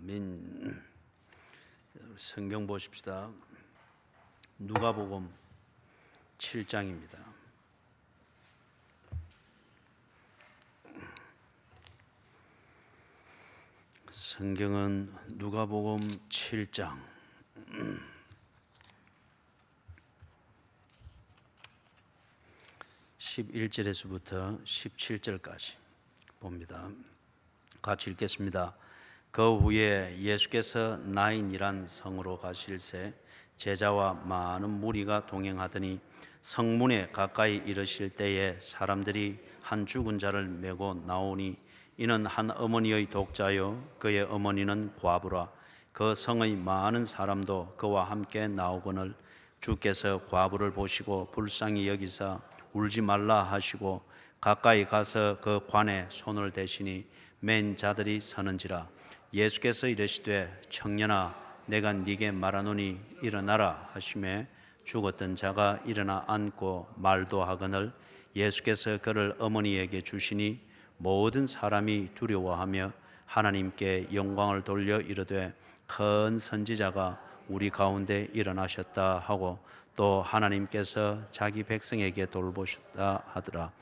아멘. 성경 보십시다. 누가복음 7장입니다. 성경은 누가복음 7장 11절에서부터 17절까지 봅니다. 같이 읽겠습니다. 그 후에 예수께서 나인이란 성으로 가실새 제자와 많은 무리가 동행하더니 성문에 가까이 이르실 때에 사람들이 한 죽은 자를 메고 나오니 이는 한 어머니의 독자요 그의 어머니는 과부라. 그 성의 많은 사람도 그와 함께 나오거늘 주께서 과부를 보시고 불쌍히 여기사 울지 말라 하시고 가까이 가서 그 관에 손을 대시니 맨 자들이 서는지라. 예수께서 이르시되 청년아 내가 네게 말하노니 일어나라 하시매 죽었던 자가 일어나 앉고 말도 하거늘 예수께서 그를 어머니에게 주시니 모든 사람이 두려워하며 하나님께 영광을 돌려 이르되 큰 선지자가 우리 가운데 일어나셨다 하고 또 하나님께서 자기 백성에게 돌보셨다 하더라.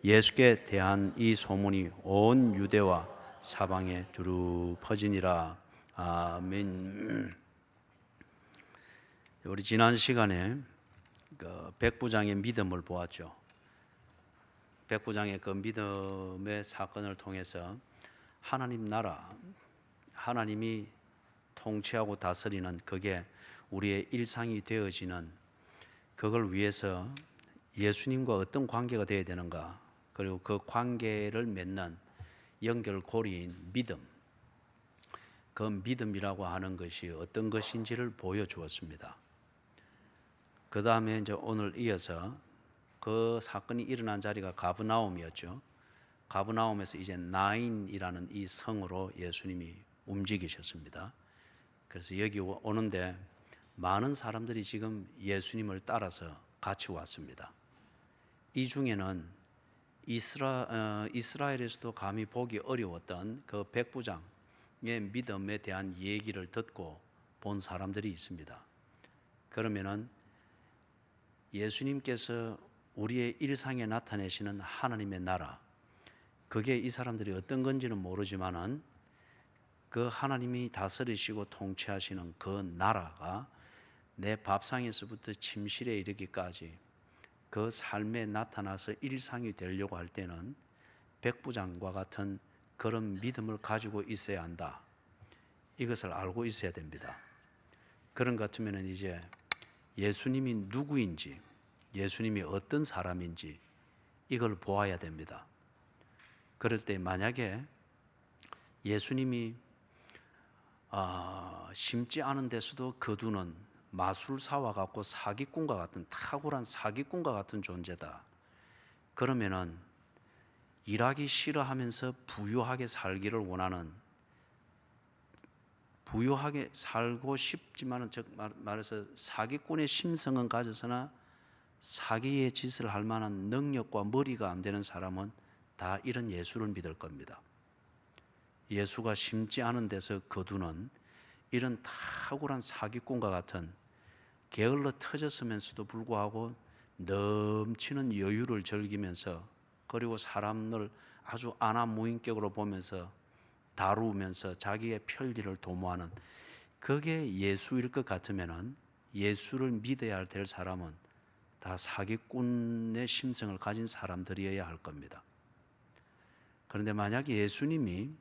예수께 대한 이 소문이 온 유대와 사방에 두루 퍼지니라. 아멘. 우리 지난 시간에 그 백부장의 믿음을 보았죠. 백부장의 그 믿음의 사건을 통해서 하나님 나라, 하나님이 통치하고 다스리는 그게 우리의 일상이 되어지는 그걸 위해서 예수님과 어떤 관계가 되어야 되는가, 그리고 그 관계를 맺는 연결고리인 믿음, 그 믿음이라고 하는 것이 어떤 것인지를 보여주었습니다. 그 다음에 이제 오늘 이어서 그 사건이 일어난 자리가 가브나움이었죠. 가브나움에서 이제 나인이라는 이 성으로 예수님이 움직이셨습니다. 그래서 여기 오는데 많은 사람들이 지금 예수님을 따라서 같이 왔습니다. 이 중에는 이스라엘에서도 감히 보기 어려웠던 그 백부장의 믿음에 대한 얘기를 듣고 본 사람들이 있습니다. 그러면은 예수님께서 우리의 일상에 나타내시는 하나님의 나라, 그게 이 사람들이 어떤 건지는 모르지만은 그 하나님이 다스리시고 통치하시는 그 나라가 내 밥상에서부터 침실에 이르기까지 그 삶에 나타나서 일상이 되려고 할 때는 백부장과 같은 그런 믿음을 가지고 있어야 한다. 이것을 알고 있어야 됩니다. 그런 것 같으면 이제 예수님이 누구인지, 예수님이 어떤 사람인지 이걸 보아야 됩니다. 그럴 때 만약에 예수님이 심지 않은 데서도 거두는 마술사와 같고 사기꾼과 같은, 탁월한 사기꾼과 같은 존재다. 그러면은 일하기 싫어하면서 부유하게 살기를 원하는, 부유하게 살고 싶지만은 즉 말해서 사기꾼의 심성은 가졌으나 사기의 짓을 할 만한 능력과 머리가 안 되는 사람은 다 이런 예수를 믿을 겁니다. 예수가 심지 않은 데서 거두는 이런 탁월한 사기꾼과 같은, 게을러 터졌으면서도 불구하고 넘치는 여유를 즐기면서, 그리고 사람을 아주 안하무인격으로 보면서 다루면서 자기의 편리를 도모하는, 그게 예수일 것 같으면은 예수를 믿어야 될 사람은 다 사기꾼의 심성을 가진 사람들이어야 할 겁니다. 그런데 만약에 예수님이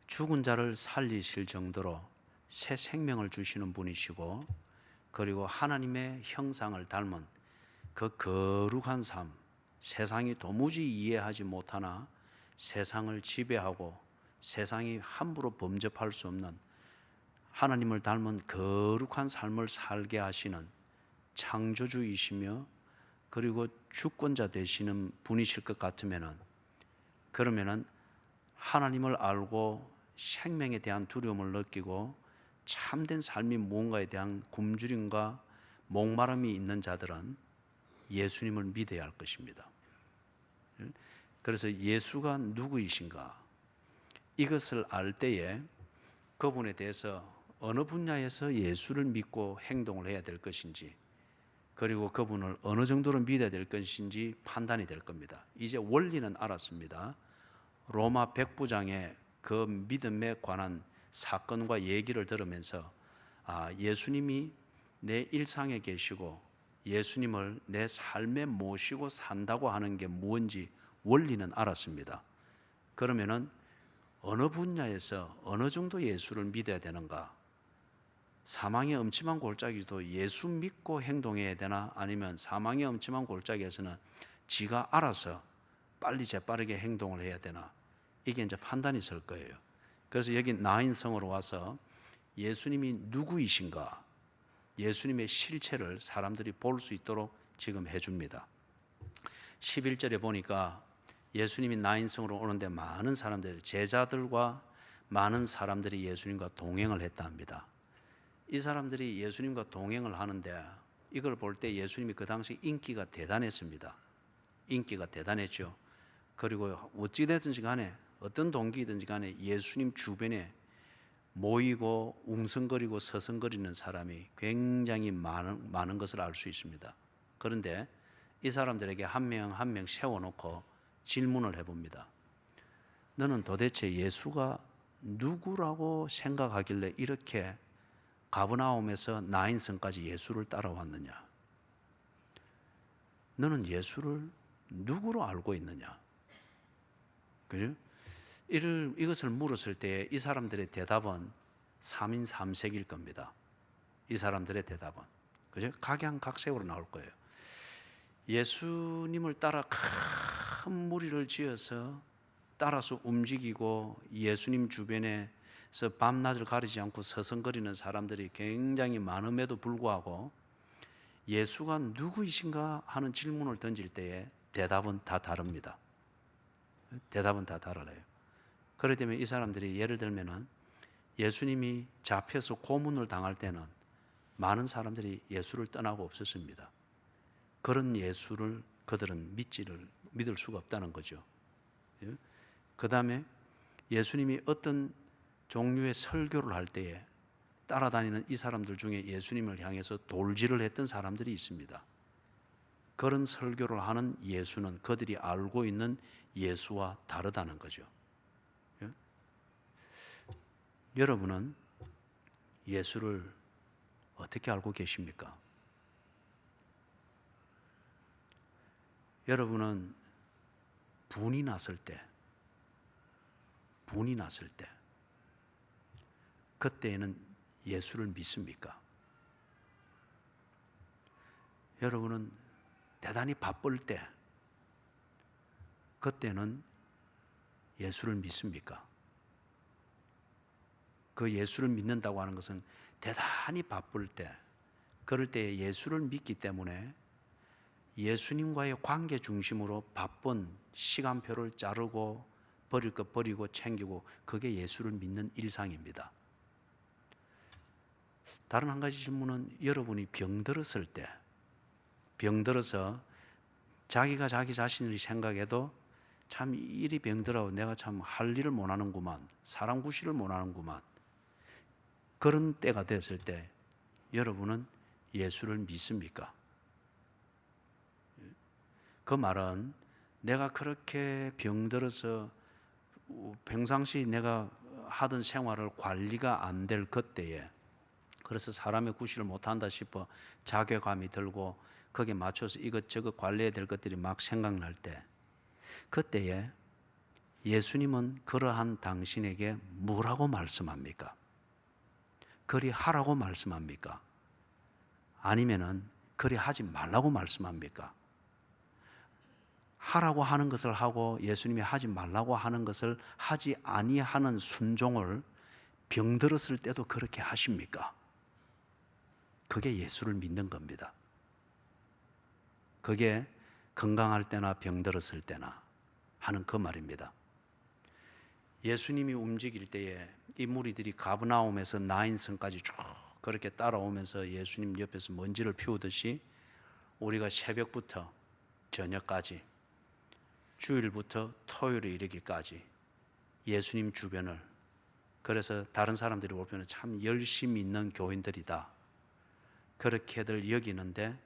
죽은 자를 살리실 정도로 새 생명을 주시는 분이시고, 그리고 하나님의 형상을 닮은 그 거룩한 삶, 세상이 도무지 이해하지 못하나 세상을 지배하고 세상이 함부로 범접할 수 없는 하나님을 닮은 거룩한 삶을 살게 하시는 창조주이시며 그리고 주권자 되시는 분이실 것 같으면은, 그러면은 하나님을 알고 생명에 대한 두려움을 느끼고 참된 삶이 무언가에 대한 굶주림과 목마름이 있는 자들은 예수님을 믿어야 할 것입니다. 그래서 예수가 누구이신가, 이것을 알 때에 그분에 대해서 어느 분야에서 예수를 믿고 행동을 해야 될 것인지, 그리고 그분을 어느 정도로 믿어야 될 것인지 판단이 될 겁니다. 이제 원리는 알았습니다. 로마 백부장의 그 믿음에 관한 사건과 얘기를 들으면서 예수님이 내 일상에 계시고 예수님을 내 삶에 모시고 산다고 하는 게 무엇인지 원리는 알았습니다. 그러면은 어느 분야에서 어느 정도 예수를 믿어야 되는가? 사망의 음침한 골짜기도 예수 믿고 행동해야 되나? 아니면 사망의 음침한 골짜기에서는 지가 알아서 빨리 재빠르게 행동을 해야 되나? 이게 이제 판단이 설 거예요. 그래서 여기 나인성으로 와서 예수님이 누구이신가? 예수님의 실체를 사람들이 볼 수 있도록 지금 해줍니다. 11절에 보니까 예수님이 나인성으로 오는데 많은 사람들, 제자들과 많은 사람들이 예수님과 동행을 했다 합니다. 이 사람들이 예수님과 동행을 하는데 이걸 볼 때 예수님이 그 당시 인기가 대단했습니다. 인기가 대단했죠. 그리고 어찌됐든지 간에 어떤 동기든지 간에 예수님 주변에 모이고 웅성거리고 서성거리는 사람이 굉장히 많은 것을 알 수 있습니다. 그런데 이 사람들에게 한 명 한 명 세워놓고 질문을 해봅니다. 너는 도대체 예수가 누구라고 생각하길래 이렇게 가버나움에서 나인성까지 예수를 따라왔느냐? 너는 예수를 누구로 알고 있느냐? 그죠? 이것을 물었을 때 이 사람들의 대답은 3인 3색일 겁니다. 이 사람들의 대답은. 그죠? 각양각색으로 나올 거예요. 예수님을 따라 큰 무리를 지어서 따라서 움직이고 예수님 주변에서 밤낮을 가리지 않고 서성거리는 사람들이 굉장히 많음에도 불구하고 예수가 누구이신가 하는 질문을 던질 때에 대답은 다 다릅니다. 대답은 다 달라요. 그렇기 때문에 이 사람들이 예를 들면은 예수님이 잡혀서 고문을 당할 때는 많은 사람들이 예수를 떠나고 없었습니다. 그런 예수를 그들은 믿을 수가 없다는 거죠. 그 다음에 예수님이 어떤 종류의 설교를 할 때에 따라다니는 이 사람들 중에 예수님을 향해서 돌질을 했던 사람들이 있습니다. 그런 설교를 하는 예수는 그들이 알고 있는 예수와 다르다는 거죠. 여러분은 예수를 어떻게 알고 계십니까? 여러분은 분이 났을 때, 그때에는 예수를 믿습니까? 여러분은 대단히 바쁠 때, 그때는 예수를 믿습니까? 그 예수를 믿는다고 하는 것은 대단히 바쁠 때, 그럴 때 예수를 믿기 때문에 예수님과의 관계 중심으로 바쁜 시간표를 자르고 버릴 것 버리고 챙기고, 그게 예수를 믿는 일상입니다. 다른 한 가지 질문은, 여러분이 병들었을 때, 병들어서 자기가 자기 자신을 생각해도 참 이리 병들어 내가 참 할 일을 못하는구만, 사람 구실을 못하는구만, 그런 때가 됐을 때 여러분은 예수를 믿습니까? 그 말은 내가 그렇게 병들어서 평상시 내가 하던 생활을 관리가 안 될 그때에, 그래서 사람의 구실을 못한다 싶어 자괴감이 들고 거기에 맞춰서 이것저것 관리해야 될 것들이 막 생각날 때, 그때에 예수님은 그러한 당신에게 뭐라고 말씀합니까? 그리 하라고 말씀합니까? 아니면은 그리 하지 말라고 말씀합니까? 하라고 하는 것을 하고 예수님이 하지 말라고 하는 것을 하지 아니하는 순종을 병들었을 때도 그렇게 하십니까? 그게 예수를 믿는 겁니다. 그게 건강할 때나 병들었을 때나 하는 그 말입니다. 예수님이 움직일 때에 이 무리들이 가브나움에서 나인성까지 쭉 그렇게 따라오면서 예수님 옆에서 먼지를 피우듯이 우리가 새벽부터 저녁까지, 주일부터 토요일에 이르기까지 예수님 주변을 그래서 다른 사람들이 보면 참 열심히 있는 교인들이다, 그렇게들 여기는데,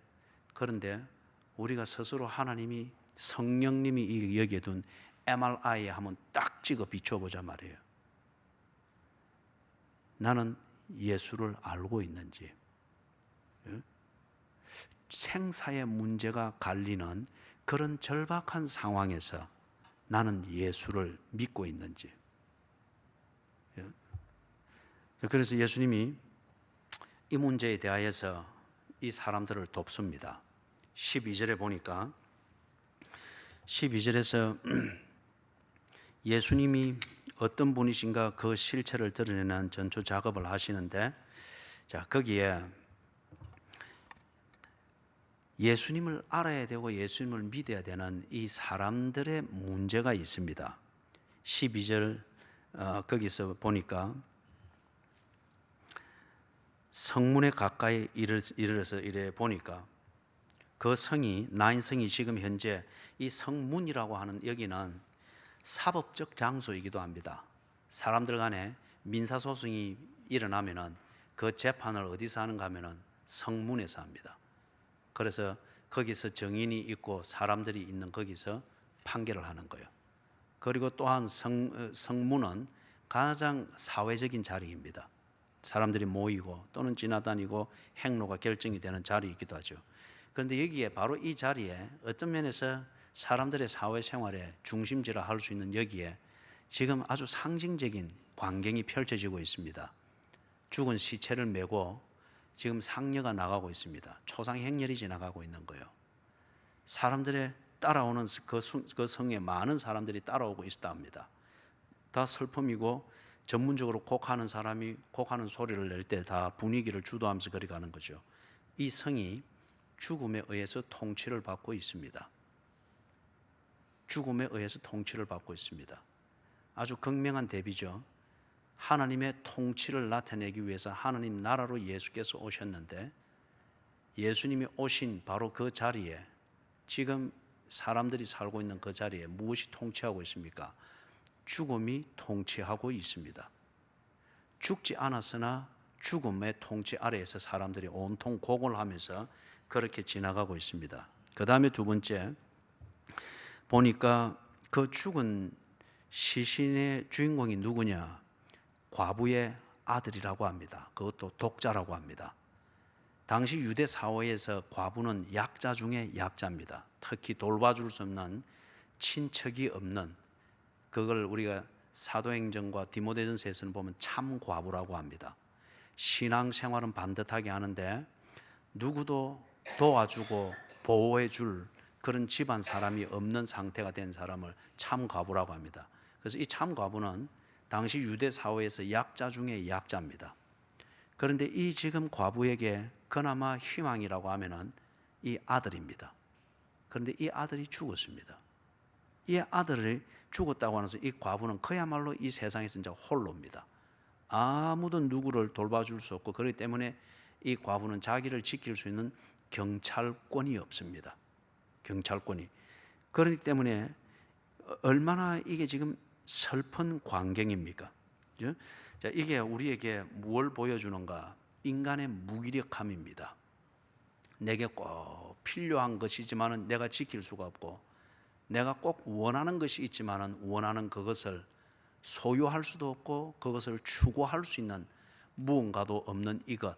그런데 우리가 스스로 하나님이, 성령님이 여기에 둔 MRI에 한번 딱 찍어 비춰보자 말이에요. 나는 예수를 알고 있는지, 생사의 문제가 갈리는 그런 절박한 상황에서 나는 예수를 믿고 있는지. 그래서 예수님이 이 문제에 대하여서 이 사람들을 돕습니다. 12절에 보니까 12절에서 예수님이 어떤 분이신가 그 실체를 드러내는 전초 작업을 하시는데, 자, 거기에 예수님을 알아야 되고 예수님을 믿어야 되는 이 사람들의 문제가 있습니다. 12절 거기서 보니까 성문에 가까이 이르러서 이래 보니까 그 성이, 나인 성이 지금 현재 이 성문이라고 하는 여기는 사법적 장소이기도 합니다. 사람들 간에 민사소송이 일어나면은 그 재판을 어디서 하는가 하면은 성문에서 합니다. 그래서 거기서 정인이 있고 사람들이 있는 거기서 판결을 하는 거예요. 그리고 또한 성문은 가장 사회적인 자리입니다. 사람들이 모이고 또는 지나다니고 행로가 결정이 되는 자리이기도 하죠. 그런데 여기에 바로 이 자리에 어떤 면에서 사람들의 사회생활의 중심지라 할 수 있는 여기에 지금 아주 상징적인 광경이 펼쳐지고 있습니다. 죽은 시체를 메고 지금 상녀가 나가고 있습니다. 초상행렬이 지나가고 있는 거예요. 사람들의 따라오는 그 성에 많은 사람들이 따라오고 있다 합니다. 다 슬픔이고, 전문적으로 곡하는 사람이 곡하는 소리를 낼 때 다 분위기를 주도하면서 그리 가는 거죠. 이 성이 죽음에 의해서 통치를 받고 있습니다. 죽음에 의해서 통치를 받고 있습니다. 아주 극명한 대비죠. 하나님의 통치를 나타내기 위해서 하나님 나라로 예수께서 오셨는데, 예수님이 오신 바로 그 자리에, 지금 사람들이 살고 있는 그 자리에 무엇이 통치하고 있습니까? 죽음이 통치하고 있습니다. 죽지 않았으나 죽음의 통치 아래에서 사람들이 온통 곡을 하면서 그렇게 지나가고 있습니다. 그 다음에 두 번째 보니까 그 죽은 시신의 주인공이 누구냐? 과부의 아들이라고 합니다. 그것도 독자라고 합니다. 당시 유대 사회에서 과부는 약자 중에 약자입니다. 특히 돌봐줄 수 없는, 친척이 없는, 그걸 우리가 사도행전과 디모데전서에서는 보면 참과부라고 합니다. 신앙생활은 반듯하게 하는데 누구도 도와주고 보호해줄 그런 집안 사람이 없는 상태가 된 사람을 참과부라고 합니다. 그래서 이 참과부는 당시 유대 사회에서 약자 중에 약자입니다. 그런데 이 지금 과부에게 그나마 희망이라고 하면은 이 아들입니다. 그런데 이 아들이 죽었습니다. 이 아들이 죽었다고 하면서 이 과부는 그야말로 이 세상에서 이제 홀로입니다. 아무도 누구를 돌봐줄 수 없고, 그렇기 때문에 이 과부는 자기를 지킬 수 있는 경찰권이 없습니다. 경찰권이. 그렇기 때문에 얼마나 이게 지금 슬픈 광경입니까? 자, 이게 우리에게 뭘 보여주는가? 인간의 무기력함입니다. 내게 꼭 필요한 것이지만은 내가 지킬 수가 없고, 내가 꼭 원하는 것이 있지만은 원하는 그것을 소유할 수도 없고 그것을 추구할 수 있는 무언가도 없는 이것.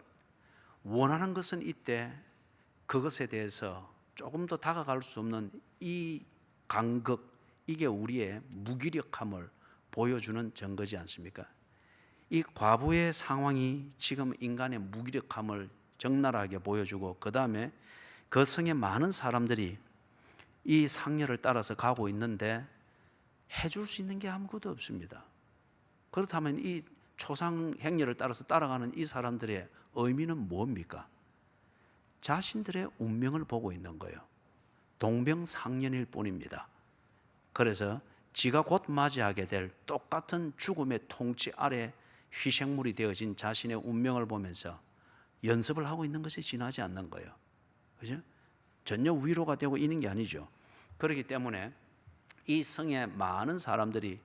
원하는 것은 있대 그것에 대해서 조금 더 다가갈 수 없는 이 간극, 이게 우리의 무기력함을 보여주는 증거지 않습니까? 이 과부의 상황이 지금 인간의 무기력함을 적나라하게 보여주고, 그 다음에 그 성에 많은 사람들이 이 상녀를 따라서 가고 있는데 해줄 수 있는 게 아무것도 없습니다. 그렇다면 이 초상 행렬을 따라서 따라가는 이 사람들의 의미는 뭡니까? 자신들의 운명을 보고 있는 거예요. 동병상련일 뿐입니다. 그래서 지가 곧 맞이하게 될 똑같은 죽음의 통치 아래 희생물이 되어진 자신의 운명을 보면서 연습을 하고 있는 것이 지나지 않는 거예요. 그죠? 전혀 위로가 되고 있는 게 아니죠. 그렇기 때문에 이 성에 많은 사람들이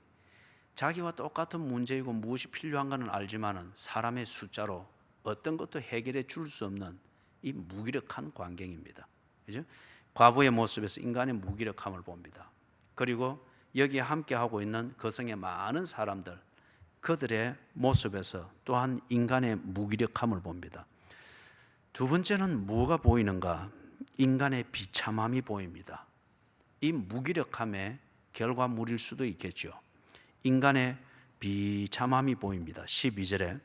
자기와 똑같은 문제이고 무엇이 필요한가는 알지만은 사람의 숫자로 어떤 것도 해결해 줄 수 없는 이 무기력한 광경입니다. 그죠? 과부의 모습에서 인간의 무기력함을 봅니다. 그리고 여기에 함께하고 있는 거성의 많은 사람들, 그들의 모습에서 또한 인간의 무기력함을 봅니다. 두 번째는 뭐가 보이는가? 인간의 비참함이 보입니다. 이 무기력함의 결과물일 수도 있겠죠. 인간의 비참함이 보입니다. 12절에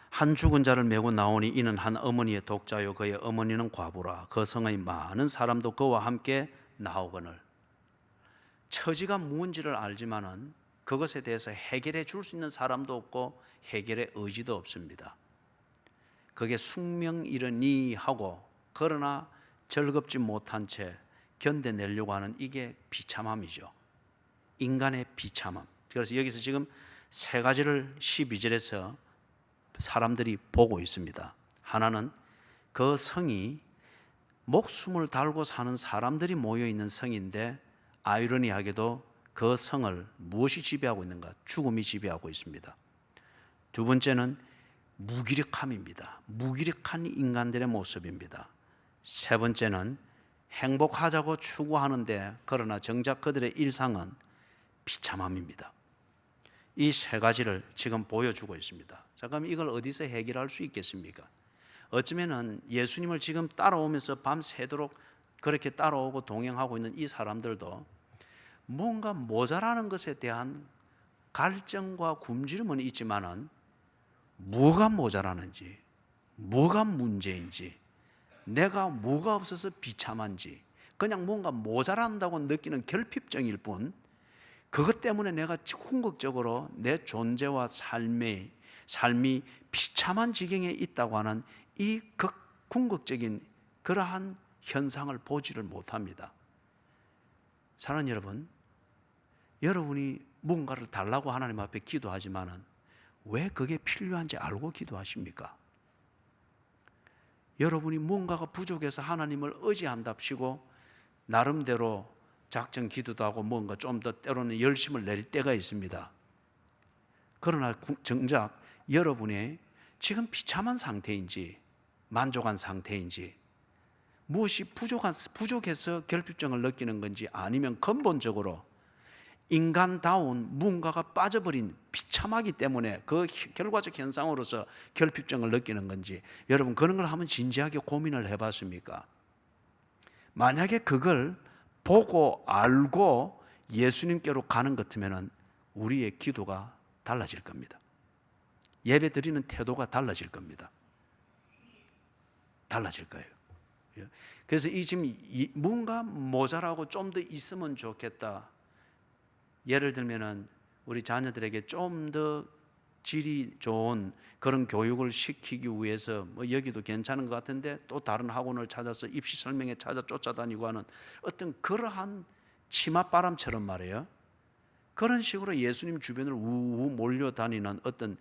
한 죽은 자를 메고 나오니 이는 한 어머니의 독자요 그의 어머니는 과부라. 그 성의 많은 사람도 그와 함께 나오거늘. 처지가 무언지를 알지만은 그것에 대해서 해결해 줄 수 있는 사람도 없고 해결의 의지도 없습니다. 그게 숙명이르니 하고 그러나 즐겁지 못한 채 견뎌내려고 하는 이게 비참함이죠. 인간의 비참함. 그래서 여기서 지금 세 가지를 12절에서 사람들이 보고 있습니다. 하나는 그 성이 목숨을 달고 사는 사람들이 모여 있는 성인데 아이러니하게도 그 성을 무엇이 지배하고 있는가? 죽음이 지배하고 있습니다. 두 번째는 무기력함입니다. 무기력한 인간들의 모습입니다. 세 번째는 행복하자고 추구하는데 그러나 정작 그들의 일상은 비참함입니다. 이 세 가지를 지금 보여주고 있습니다. 자, 그럼 이걸 어디서 해결할 수 있겠습니까? 어쩌면은 예수님을 지금 따라오면서 밤새도록 그렇게 따라오고 동행하고 있는 이 사람들도 뭔가 모자라는 것에 대한 갈증과 굶주림은 있지만은 뭐가 모자라는지, 뭐가 문제인지, 내가 뭐가 없어서 비참한지, 그냥 뭔가 모자란다고 느끼는 결핍증일 뿐, 그것 때문에 내가 궁극적으로 내 존재와 삶이 비참한 지경에 있다고 하는 이 궁극적인 그러한 현상을 보지를 못합니다. 사랑하는 여러분, 여러분이 뭔가를 달라고 하나님 앞에 기도하지만은 왜 그게 필요한지 알고 기도하십니까? 여러분이 뭔가가 부족해서 하나님을 의지한답시고 나름대로 작정 기도도 하고 뭔가 좀 더 때로는 열심을 낼 때가 있습니다. 그러나 정작 여러분의 지금 비참한 상태인지 만족한 상태인지 무엇이 부족해서 결핍증을 느끼는 건지 아니면 근본적으로 인간다운 무언가가 빠져버린 비참하기 때문에 그 결과적 현상으로서 결핍증을 느끼는 건지 여러분 그런 걸 한번 진지하게 고민을 해봤습니까? 만약에 그걸 보고 알고 예수님께로 가는 것 같으면 우리의 기도가 달라질 겁니다. 예배 드리는 태도가 달라질 겁니다. 달라질 거예요. 그래서 지금 뭔가 모자라고 좀 더 있으면 좋겠다. 예를 들면은 우리 자녀들에게 좀 더 질이 좋은 그런 교육을 시키기 위해서 뭐 여기도 괜찮은 것 같은데 또 다른 학원을 찾아서 입시 설명회 찾아 쫓아다니고 하는 어떤 그러한 치맛바람처럼 말이에요. 그런 식으로 예수님 주변을 우우 몰려다니는 어떤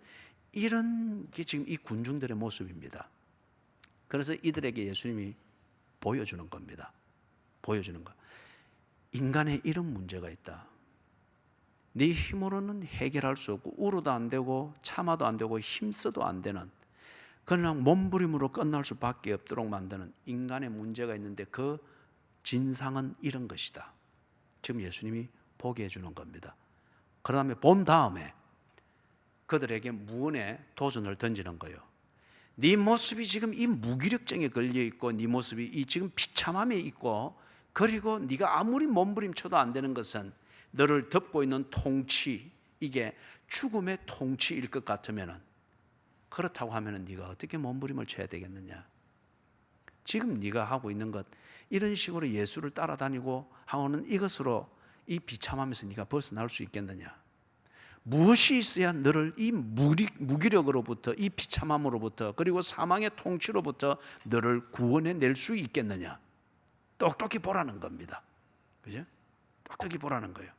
이런 게 지금 이 군중들의 모습입니다. 그래서 이들에게 예수님이 보여주는 겁니다. 보여주는 거. 인간에 이런 문제가 있다. 네 힘으로는 해결할 수 없고 울어도 안 되고 참아도 안 되고 힘써도 안 되는 그냥 몸부림으로 끝날 수밖에 없도록 만드는 인간의 문제가 있는데 그 진상은 이런 것이다. 지금 예수님이 보게 해주는 겁니다. 그 다음에 본 다음에 그들에게 무언의 도전을 던지는 거예요. 네 모습이 지금 이 무기력증에 걸려 있고 네 모습이 이 지금 비참함에 있고 그리고 네가 아무리 몸부림쳐도 안 되는 것은 너를 덮고 있는 통치, 이게 죽음의 통치일 것 같으면은 그렇다고 하면은 네가 어떻게 몸부림을 쳐야 되겠느냐? 지금 네가 하고 있는 것 이런 식으로 예수를 따라다니고 하고는 이것으로 이 비참함에서 네가 벗어날 수 있겠느냐? 무엇이 있어야 너를 이 무기력으로부터 이 비참함으로부터 그리고 사망의 통치로부터 너를 구원해 낼 수 있겠느냐? 똑똑히 보라는 겁니다. 그죠? 똑똑히 보라는 거예요.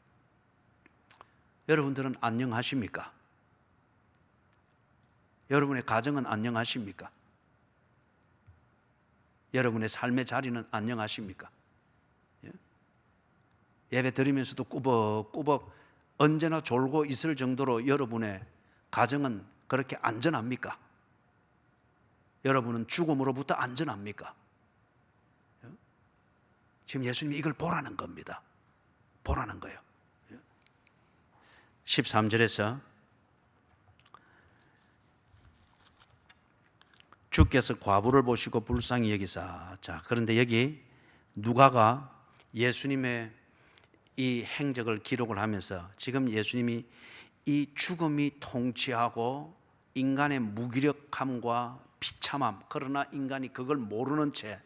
여러분들은 안녕하십니까? 여러분의 가정은 안녕하십니까? 여러분의 삶의 자리는 안녕하십니까? 예배 드리면서도 꾸벅꾸벅 언제나 졸고 있을 정도로 여러분의 가정은 그렇게 안전합니까? 여러분은 죽음으로부터 안전합니까? 지금 예수님이 이걸 보라는 겁니다. 보라는 거예요. 13절에서 주께서 과부를 보시고 불쌍히 여기사. 자, 그런데 여기 누가가 예수님의 이 행적을 기록을 하면서 지금 예수님이 이 죽음이 통치하고 인간의 무기력함과 비참함, 그러나 인간이 그걸 모르는 채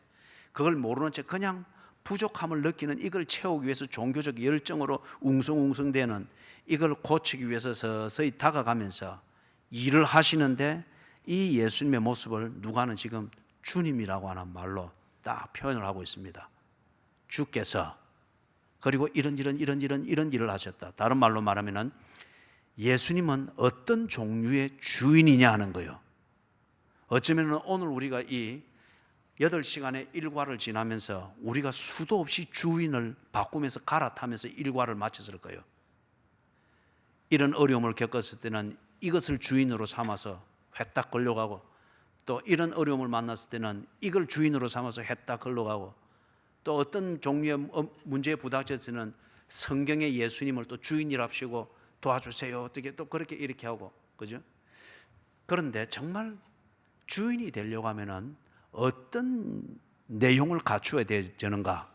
그냥 부족함을 느끼는 이걸 채우기 위해서 종교적 열정으로 웅성웅성대는 이걸 고치기 위해서 서서히 다가가면서 일을 하시는데, 이 예수님의 모습을 누가는 지금 주님이라고 하는 말로 딱 표현을 하고 있습니다. 주께서 그리고 이런 일을 하셨다. 다른 말로 말하면은 예수님은 어떤 종류의 주인이냐 하는 거예요. 어쩌면 오늘 우리가 이 8시간의 일과를 지나면서 우리가 수도 없이 주인을 바꾸면서 갈아타면서 일과를 마쳤을 거예요. 이런 어려움을 겪었을 때는 이것을 주인으로 삼아서 회딱 걸려가고, 또 이런 어려움을 만났을 때는 이걸 주인으로 삼아서 회딱 걸려가고, 또 어떤 종류의 문제에 부닥쳤을 때는 성경의 예수님을 또 주인이랍시고 도와주세요 어떻게 또 그렇게 이렇게 하고, 그죠? 그런데 정말 주인이 되려고 하면은 어떤 내용을 갖추어야 되는가,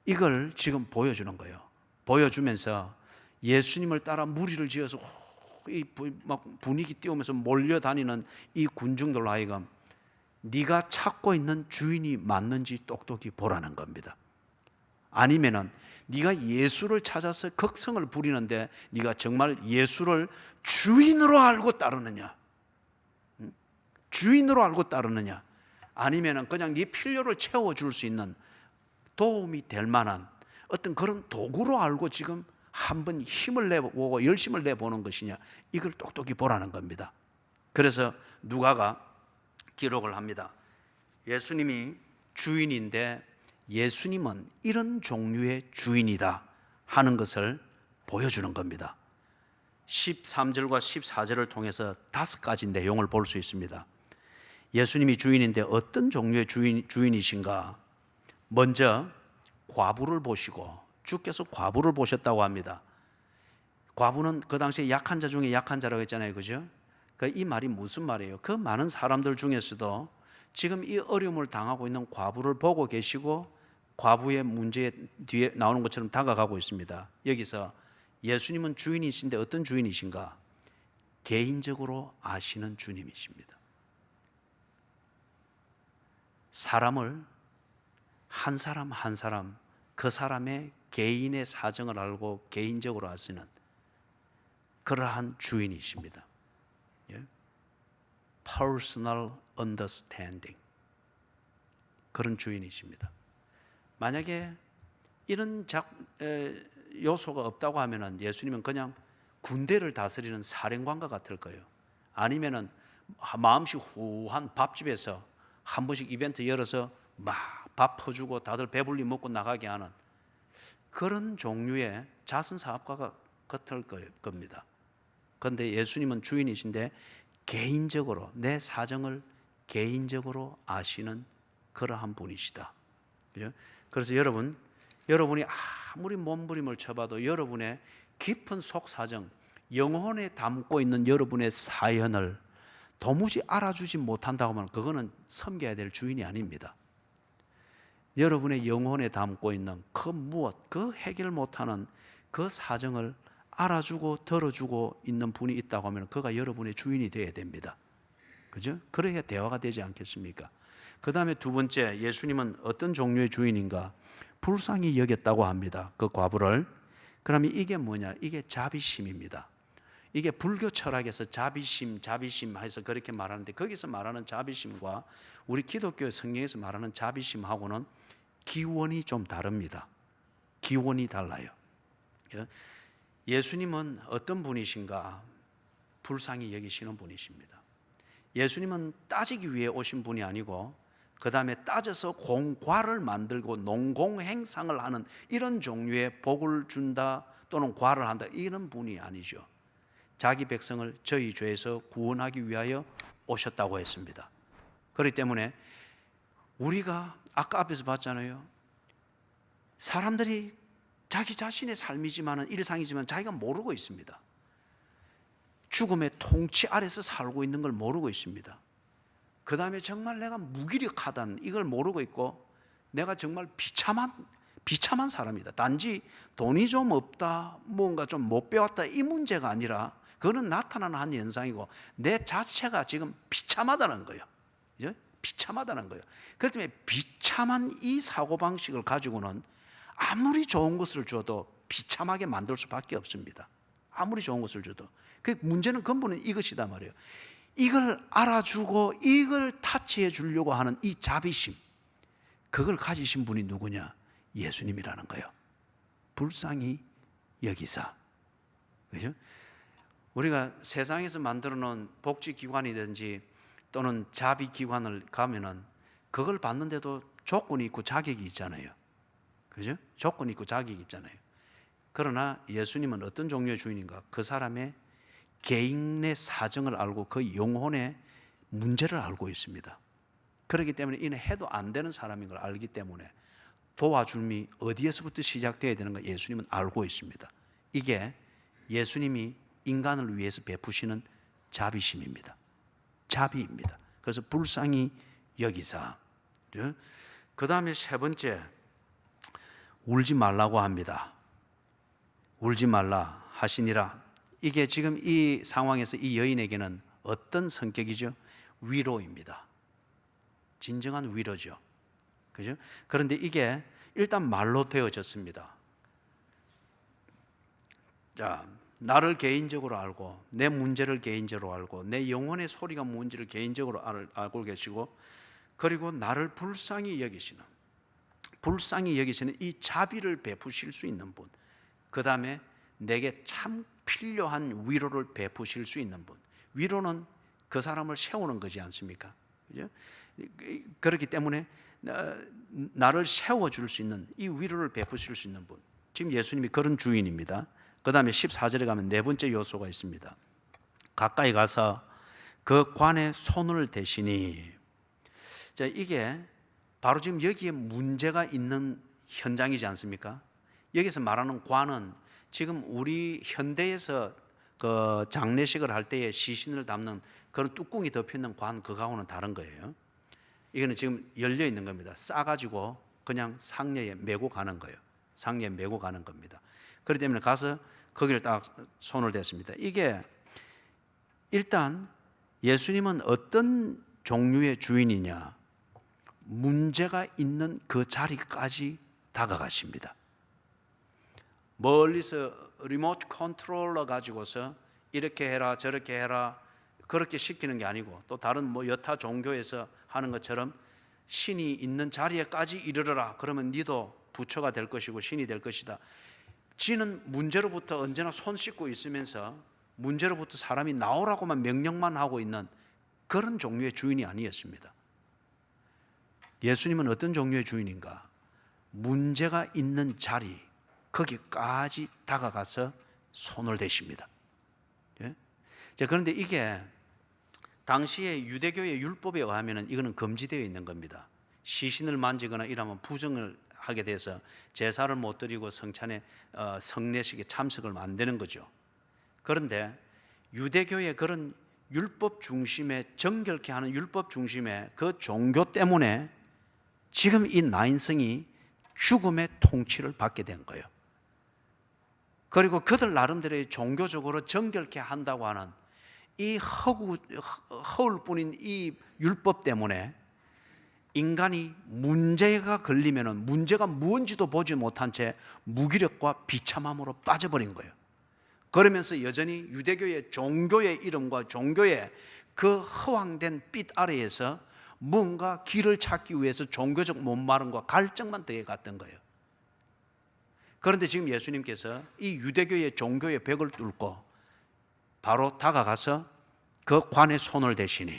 이걸 지금 보여주는 거예요. 보여주면서 예수님을 따라 무리를 지어서 막 분위기 띄우면서 몰려다니는 이 군중들로 하여금 네가 찾고 있는 주인이 맞는지 똑똑히 보라는 겁니다. 아니면은 네가 예수를 찾아서 극성을 부리는데 네가 정말 예수를 주인으로 알고 따르느냐, 주인으로 알고 따르느냐, 아니면은 그냥 네 필요를 채워줄 수 있는 도움이 될 만한 어떤 그런 도구로 알고 지금 한번 힘을 내보고 열심을 내보는 것이냐, 이걸 똑똑히 보라는 겁니다. 그래서 누가가 기록을 합니다. 예수님이 주인인데 예수님은 이런 종류의 주인이다 하는 것을 보여주는 겁니다. 13절과 14절을 통해서 5가지 내용을 볼 수 있습니다. 예수님이 주인인데 어떤 종류의 주인이신가? 먼저 과부를 보시고, 주께서 과부를 보셨다고 합니다. 과부는 그 당시에 약한 자 중에 약한 자라고 했잖아요, 그죠? 이 말이 무슨 말이에요? 그 많은 사람들 중에서도 지금 이 어려움을 당하고 있는 과부를 보고 계시고 과부의 문제 뒤에 나오는 것처럼 다가가고 있습니다. 여기서 예수님은 주인이신데 어떤 주인이신가? 개인적으로 아시는 주님이십니다. 사람을 한 사람 한 사람 그 사람의 개인의 사정을 알고 개인적으로 아시는 그러한 주인이십니다. Personal understanding, 그런 주인이십니다. 만약에 이런 요소가 없다고 하면은 예수님은 그냥 군대를 다스리는 사령관과 같을 거예요. 아니면은 마음씨 후한 밥집에서 한 번씩 이벤트 열어서 막 밥 퍼주고 다들 배불리 먹고 나가게 하는 그런 종류의 자선사업가가 같을 겁니다. 그런데 예수님은 주인이신데 개인적으로 내 사정을 개인적으로 아시는 그러한 분이시다. 그래서 여러분이 아무리 몸부림을 쳐봐도 여러분의 깊은 속사정, 영혼에 담고 있는 여러분의 사연을 도무지 알아주지 못한다고 하면 그거는 섬겨야 될 주인이 아닙니다. 여러분의 영혼에 담고 있는 그 무엇, 그 해결 못하는 그 사정을 알아주고 들어주고 있는 분이 있다고 하면 그가 여러분의 주인이 되어야 됩니다. 그죠? 그래야 대화가 되지 않겠습니까? 그 다음에 두 번째, 예수님은 어떤 종류의 주인인가? 불쌍히 여겼다고 합니다. 그 과부를. 그러면 이게 뭐냐? 이게 자비심입니다. 이게 불교 철학에서 자비심 해서 그렇게 말하는데, 거기서 말하는 자비심과 우리 기독교 성경에서 말하는 자비심하고는 기원이 좀 다릅니다. 기원이 달라요. 예수님은 어떤 분이신가? 불쌍히 여기시는 분이십니다. 예수님은 따지기 위해 오신 분이 아니고 그 다음에 따져서 공과를 만들고 농공행상을 하는 이런 종류의 복을 준다 또는 과를 한다, 이런 분이 아니죠. 자기 백성을 저희 죄에서 구원하기 위하여 오셨다고 했습니다. 그렇기 때문에 우리가 아까 앞에서 봤잖아요. 사람들이 자기 자신의 삶이지만, 일상이지만 자기가 모르고 있습니다. 죽음의 통치 아래서 살고 있는 걸 모르고 있습니다. 그 다음에 정말 내가 무기력하다는 이걸 모르고 있고, 내가 정말 비참한 사람이다. 단지 돈이 좀 없다, 뭔가 좀 못 배웠다, 이 문제가 아니라 그거는 나타나는 한 현상이고 내 자체가 지금 비참하다는 거예요. 그죠? 비참하다는 거예요. 그렇기 때문에 비참한 이 사고방식을 가지고는 아무리 좋은 것을 줘도 비참하게 만들 수밖에 없습니다. 아무리 좋은 것을 줘도. 그 문제는 근본은 이것이다 말이에요. 이걸 알아주고 이걸 타치해 주려고 하는 이 자비심, 그걸 가지신 분이 누구냐? 예수님이라는 거예요. 불쌍히 여기사. 그죠? 우리가 세상에서 만들어 놓은 복지기관이든지 또는 자비기관을 가면은 그걸 받는데도 조건이 있고 자격이 있잖아요. 그죠? 조건이 있고 자격이 있잖아요. 그러나 예수님은 어떤 종류의 주인인가? 그 사람의 개인의 사정을 알고 그 영혼의 문제를 알고 있습니다. 그렇기 때문에 이는 해도 안 되는 사람인 걸 알기 때문에 도와줌이 어디에서부터 시작되어야 되는가 예수님은 알고 있습니다. 이게 예수님이 인간을 위해서 베푸시는 자비심입니다. 자비입니다. 그래서 불쌍히 여기사. 그 다음에 세 번째, 울지 말라고 합니다. 울지 말라 하시니라. 이게 지금 이 상황에서 이 여인에게는 어떤 성격이죠? 위로입니다. 진정한 위로죠. 그죠? 그런데 이게 일단 말로 되어졌습니다. 자, 나를 개인적으로 알고 내 문제를 개인적으로 알고 내 영혼의 소리가 뭔지를 개인적으로 알고 계시고, 그리고 나를 불쌍히 여기시는 이 자비를 베푸실 수 있는 분, 그 다음에 내게 참 필요한 위로를 베푸실 수 있는 분. 위로는 그 사람을 세우는 거지 않습니까? 그죠? 그렇기 때문에 나를 세워줄 수 있는 이 위로를 베푸실 수 있는 분, 지금 예수님이 그런 주인입니다. 그 다음에 14절에 가면 네 번째 요소가 있습니다. 가까이 가서 그 관에 손을 대시니. 자, 이게 바로 지금 여기에 문제가 있는 현장이지 않습니까? 여기서 말하는 관은 지금 우리 현대에서 그 장례식을 할 때에 시신을 담는 그런 뚜껑이 덮여 있는 관, 그거하고는 다른 거예요. 이거는 지금 열려 있는 겁니다. 싸가지고 그냥 상려에 메고 가는 거예요. 상려에 메고 가는 겁니다. 그렇기 때문에 가서 거기를 딱 손을 댔습니다. 이게 일단 예수님은 어떤 종류의 주인이냐? 문제가 있는 그 자리까지 다가가십니다. 멀리서 리모트 컨트롤러 가지고서 이렇게 해라 저렇게 해라 그렇게 시키는 게 아니고, 또 다른 뭐 여타 종교에서 하는 것처럼 신이 있는 자리에까지 이르러라, 그러면 니도 부처가 될 것이고 신이 될 것이다. 지는 문제로부터 언제나 손 씻고 있으면서 문제로부터 사람이 나오라고만 명령만 하고 있는 그런 종류의 주인이 아니었습니다. 예수님은 어떤 종류의 주인인가? 문제가 있는 자리, 거기까지 다가가서 손을 대십니다. 예? 그런데 이게 당시의 유대교의 율법에 의하면 이거는 금지되어 있는 겁니다. 시신을 만지거나 이러면 부정을 하게 돼서 제사를 못 드리고 성찬에 성례식에 참석을 안 되는 거죠. 그런데 유대교의 그런 율법 중심의, 정결케 하는 율법 중심의 그 종교 때문에 지금 이 나인성이 죽음의 통치를 받게 된 거예요. 그리고 그들 나름대로의 종교적으로 정결케 한다고 하는 이 허울 뿐인 이 율법 때문에 인간이 문제가 걸리면 문제가 무언지도 보지 못한 채 무기력과 비참함으로 빠져버린 거예요. 그러면서 여전히 유대교의 종교의 이름과 종교의 그 허황된 빛 아래에서 뭔가 길을 찾기 위해서 종교적 못마름과 갈증만 더해갔던 거예요. 그런데 지금 예수님께서 이 유대교의 종교의 벽을 뚫고 바로 다가가서 그 관에 손을 대시니,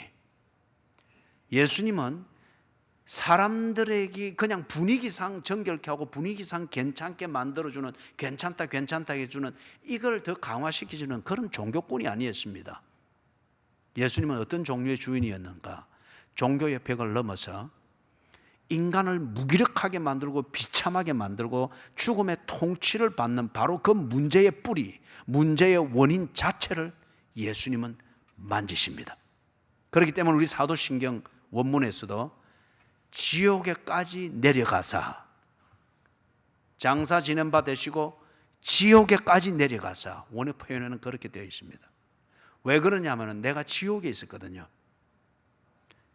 예수님은 사람들에게 그냥 분위기상 정결케 하고 분위기상 괜찮게 만들어주는, 괜찮다 해주는, 이걸 더 강화시켜주는 그런 종교꾼이 아니었습니다. 예수님은 어떤 종류의 주인이었는가? 종교의 벽을 넘어서 인간을 무기력하게 만들고 비참하게 만들고 죽음의 통치를 받는 바로 그 문제의 뿌리, 문제의 원인 자체를 예수님은 만지십니다. 그렇기 때문에 우리 사도신경 원문에서도 지옥에까지 내려가사, 장사 지낸 바 되시고 지옥에까지 내려가사, 원의 표현에는 그렇게 되어 있습니다. 왜 그러냐면 내가 지옥에 있었거든요.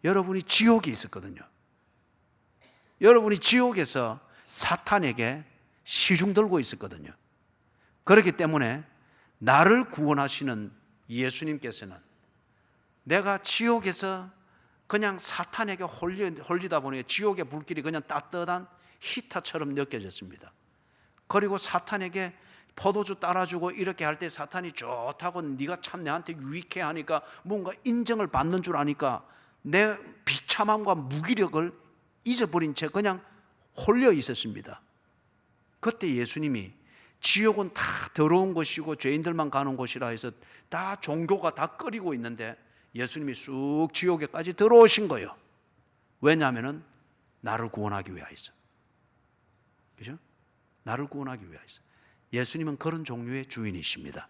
여러분이 지옥에 있었거든요. 여러분이 지옥에서 사탄에게 시중 들고 있었거든요. 그렇기 때문에 나를 구원하시는 예수님께서는 내가 지옥에서 그냥 사탄에게 홀리다 보니 지옥의 불길이 그냥 따뜻한 히터처럼 느껴졌습니다. 그리고 사탄에게 포도주 따라주고 이렇게 할 때 사탄이 좋다고, 네가 참 내한테 유익해 하니까 뭔가 인정을 받는 줄 아니까 내 비참함과 무기력을 잊어버린 채 그냥 홀려 있었습니다. 그때 예수님이 지옥은 다 더러운 곳이고 죄인들만 가는 곳이라 해서 다 종교가 다 끓이고 있는데 예수님이 쑥 지옥에까지 들어오신 거예요. 왜냐하면 나를 구원하기 위하여서. 그죠? 나를 구원하기 위하여서. 예수님은 그런 종류의 주인이십니다.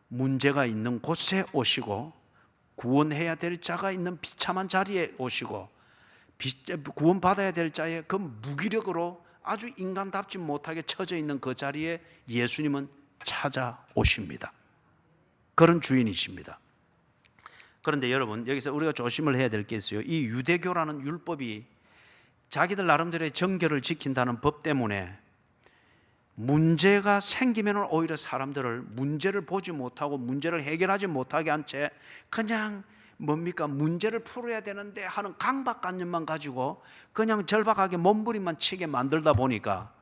문제가 있는 곳에 오시고 구원해야 될 자가 있는 비참한 자리에 오시고 구원받아야 될 자의 그 무기력으로 아주 인간답지 못하게 처져 있는 그 자리에 예수님은 찾아오십니다. 그런 주인이십니다. 그런데 여러분, 여기서 우리가 조심을 해야 될 게 있어요. 이 유대교라는 율법이 자기들 나름대로의 정결을 지킨다는 법 때문에 문제가 생기면 오히려 사람들을 문제를 보지 못하고 문제를 해결하지 못하게 한 채 그냥 문제를 풀어야 되는데 하는 강박관념만 가지고 그냥 절박하게 몸부림만 치게 만들다 보니까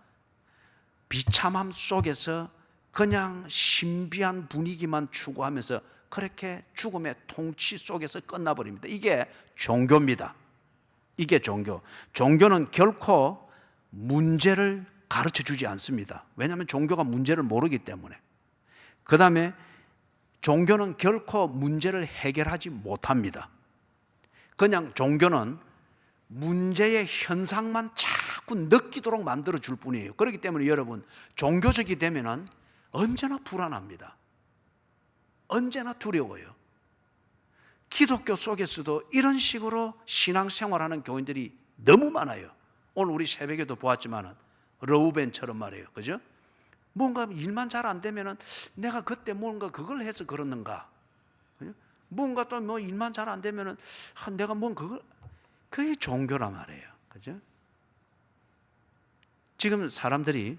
비참함 속에서 그냥 신비한 분위기만 추구하면서 그렇게 죽음의 통치 속에서 끝나버립니다. 이게 종교입니다. 이게 종교. 종교는 결코 문제를 가르쳐 주지 않습니다. 왜냐하면 종교가 문제를 모르기 때문에. 그 다음에 종교는 결코 문제를 해결하지 못합니다. 그냥 종교는 문제의 현상만 자꾸 느끼도록 만들어 줄 뿐이에요. 그렇기 때문에 여러분, 종교적이 되면은 언제나 불안합니다. 언제나 두려워요. 기독교 속에서도 이런 식으로 신앙생활하는 교인들이 너무 많아요. 오늘 우리 새벽에도 보았지만은 러우벤처럼 말이에요. 그죠? 뭔가 일만 잘 안 되면은 내가 그때 뭔가 그걸 해서 그러는가? 뭔가 또 뭐 일만 잘 안 되면은 내가 그게 종교란 말이에요. 그죠? 지금 사람들이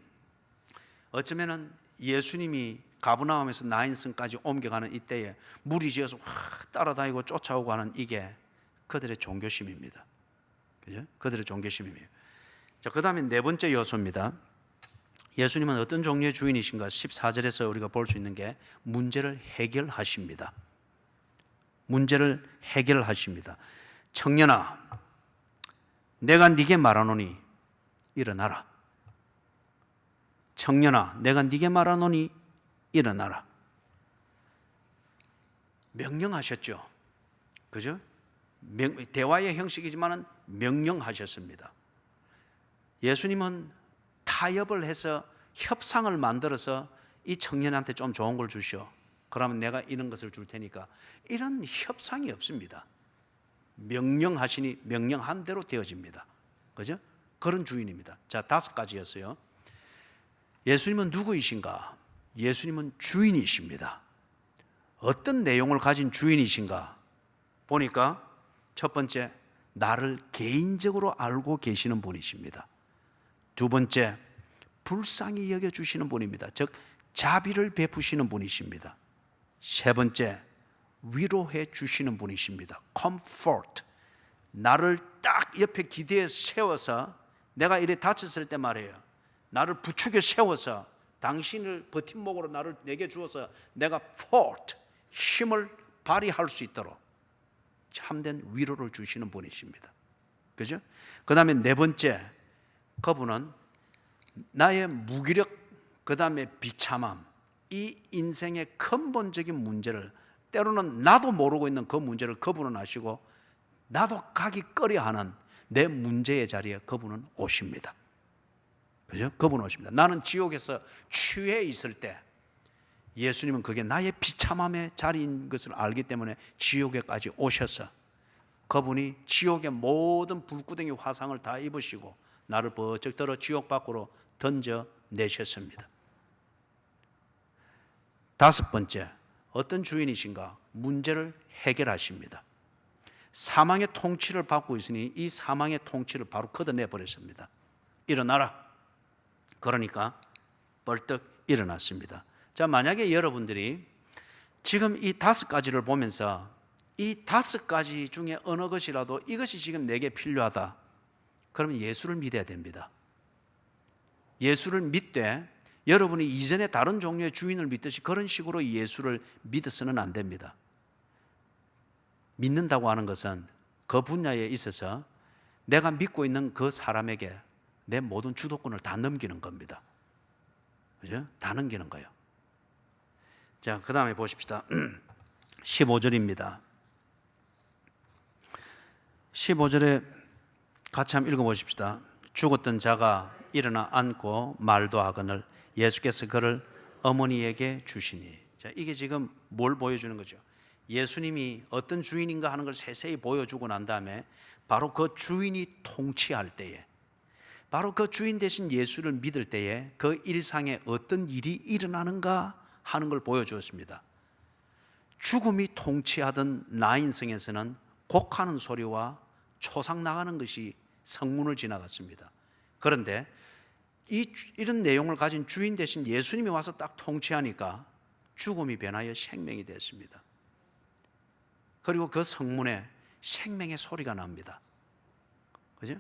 어쩌면은 예수님이 가버나움에서 나인성까지 옮겨가는 이때에 무리지어서 확 따라다니고 쫓아오고 하는 이게 그들의 종교심입니다. 그죠? 그들의 종교심이에요. 자, 그 다음에 네 번째 요소입니다. 예수님은 어떤 종류의 주인이신가? 14절에서 우리가 볼 수 있는 게 문제를 해결하십니다. 문제를 해결하십니다. 청년아, 내가 네게 말하노니 일어나라. 청년아, 내가 네게 말하노니 일어나라. 명령하셨죠. 그죠? 대화의 형식이지만 명령하셨습니다. 예수님은 타협을 해서 협상을 만들어서 이 청년한테 좀 좋은 걸 주시오. 그러면 내가 이런 것을 줄 테니까. 이런 협상이 없습니다. 명령하시니 명령한 대로 되어집니다. 그죠? 그런 주인입니다. 자, 5가지였어요. 예수님은 누구이신가? 예수님은 주인이십니다. 어떤 내용을 가진 주인이신가? 보니까 첫 번째, 나를 개인적으로 알고 계시는 분이십니다. 두 번째, 불쌍히 여겨주시는 분입니다. 즉 자비를 베푸시는 분이십니다. 세 번째, 위로해 주시는 분이십니다. comfort, 나를 딱 옆에 기대에 세워서 내가 이래 다쳤을 때 말이에요, 나를 부축에 세워서 당신을 버팀목으로 내게 주어서 내가 fort, 힘을 발휘할 수 있도록 참된 위로를 주시는 분이십니다. 그죠? 그 다음에 네 번째, 그분은 나의 무기력, 그 다음에 비참함, 이 인생의 근본적인 문제를, 때로는 나도 모르고 있는 그 문제를 그분은 아시고 나도 가기 꺼려하는 내 문제의 자리에 그분은 오십니다. 그죠? 그분은 오십니다. 나는 지옥에서 취해 있을 때 예수님은 그게 나의 비참함의 자리인 것을 알기 때문에 지옥에까지 오셔서 그분이 지옥의 모든 불구덩이 화상을 다 입으시고 나를 버쩍 들어 지옥 밖으로 던져 내셨습니다. 다섯 번째, 어떤 주인이신가? 문제를 해결하십니다. 사망의 통치를 받고 있으니 이 사망의 통치를 바로 걷어내 버렸습니다. 일어나라. 그러니까 벌떡 일어났습니다. 자, 만약에 여러분들이 지금 이 다섯 가지를 보면서 이 다섯 가지 중에 어느 것이라도 이것이 지금 내게 필요하다, 그러면 예수를 믿어야 됩니다. 예수를 믿되 여러분이 이전에 다른 종류의 주인을 믿듯이 그런 식으로 예수를 믿어서는 안 됩니다. 믿는다고 하는 것은 그 분야에 있어서 내가 믿고 있는 그 사람에게 내 모든 주도권을 다 넘기는 겁니다. 그죠? 다 넘기는 거예요. 자, 그 다음에 보십시다. 15절입니다. 15절에 같이 한번 읽어보십시다. 죽었던 자가 일어나 앉고 말도 하거늘 예수께서 그를 어머니에게 주시니. 자, 이게 지금 뭘 보여주는 거죠? 예수님이 어떤 주인인가 하는 걸 세세히 보여주고 난 다음에 바로 그 주인이 통치할 때에, 바로 그 주인 대신 예수를 믿을 때에 그 일상에 어떤 일이 일어나는가 하는 걸 보여주었습니다. 죽음이 통치하던 나인성에서는 곡하는 소리와 초상 나가는 것이 성문을 지나갔습니다. 그런데 이런 내용을 가진 주인 대신 예수님이 와서 딱 통치하니까 죽음이 변하여 생명이 됐습니다. 그리고 그 성문에 생명의 소리가 납니다. 그죠?